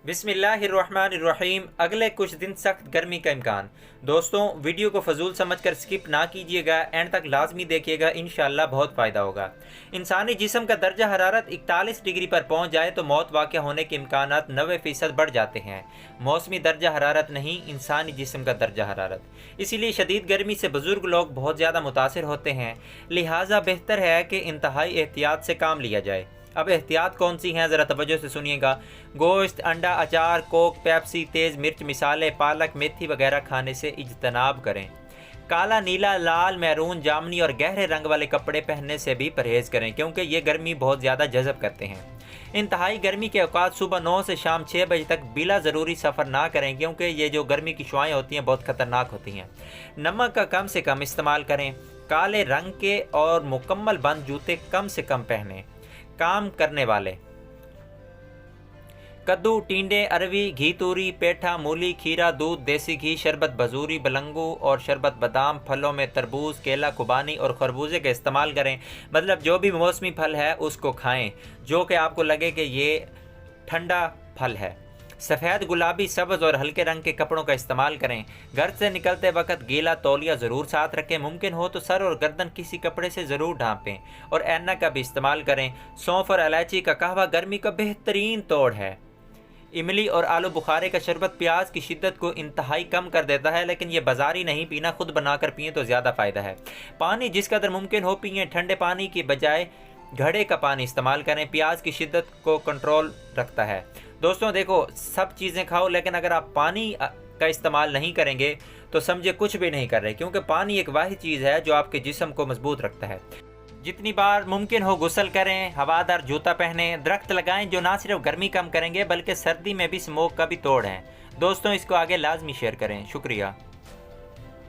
बिस्मिल्लाहिर्रहमानिर्रहीम। अगले कुछ दिन सख्त गर्मी का इम्कान। दोस्तों, वीडियो को फजूल समझकर स्किप ना कीजिएगा, एंड तक लाजमी देखिएगा, इंशाअल्लाह बहुत फ़ायदा होगा। इंसानी जिस्म का दर्जा हरारत 41 डिग्री पर पहुंच जाए तो मौत वाक़या होने के इम्कानात 90% बढ़ जाते हैं। मौसमी दर्जा हरारत नहीं, इंसानी जिस्म का दर्जा हरारत। इसीलिए शदीद गर्मी से बुज़ुर्ग लोग बहुत ज़्यादा मुतासिर होते हैं, लिहाजा बेहतर है कि इंतहाई एहतियात से काम लिया जाए। अब एहतियात कौन सी हैं, ज़रा तवज्जो से सुनिएगा। गोश्त, अंडा, अचार, कोक, पेप्सी, तेज़ मिर्च, मिसाले, पालक, मेथी वगैरह खाने से इज्तनाब करें। काला, नीला, लाल, मैरून, जामनी और गहरे रंग वाले कपड़े पहनने से भी परहेज़ करें, क्योंकि ये गर्मी बहुत ज़्यादा जज़ब करते हैं। इंतहाई गर्मी के औकात सुबह 9 से शाम 6 बजे तक बिला ज़रूरी सफ़र ना करें, क्योंकि ये जो गर्मी की शुआएँ होती हैं बहुत ख़तरनाक होती हैं। नमक का कम से कम इस्तेमाल करें। काले रंग के और मुकम्मल बंद जूते कम से कम पहनें। काम करने वाले कद्दू, टींडे, अरवी, घी तूरी, पेठा, मूली, खीरा, दूध, देसी घी, शरबत बजूरी, बलंगू और शरबत बादाम, फलों में तरबूज, केला, खुबानी और खरबूजे का इस्तेमाल करें। मतलब जो भी मौसमी फल है उसको खाएं जो कि आपको लगे कि ये ठंडा फल है। सफ़ेद, गुलाबी, सब्ज़ और हल्के रंग के कपड़ों का इस्तेमाल करें। घर से निकलते वक्त गीला तौलिया ज़रूर साथ रखें। मुमकिन हो तो सर और गर्दन किसी कपड़े से ज़रूर ढांपें और ऐनक का भी इस्तेमाल करें। सौंफ और इलायची का कहवा गर्मी का बेहतरीन तोड़ है। इमली और आलू बुखारे का शरबत प्याज की शिद्दत को इंतहाई कम कर देता है, लेकिन ये बाजारी नहीं पीना, खुद बनाकर पिएँ तो ज़्यादा फ़ायदा है। पानी जिस कदर मुमकिन हो पिएँ। ठंडे पानी की बजाय घड़े का पानी इस्तेमाल करें, प्याज की शिद्दत को कंट्रोल रखता है। दोस्तों देखो, सब चीज़ें खाओ, लेकिन अगर आप पानी का इस्तेमाल नहीं करेंगे तो समझे कुछ भी नहीं कर रहे, क्योंकि पानी एक वाहिद चीज़ है जो आपके जिस्म को मजबूत रखता है। जितनी बार मुमकिन हो गुस्ल करें, हवादार जूता पहनें, दरख्त लगाएं जो ना सिर्फ गर्मी कम करेंगे बल्कि सर्दी में भी स्मोक का भी तोड़ है। दोस्तों, इसको आगे लाजमी शेयर करें। शुक्रिया।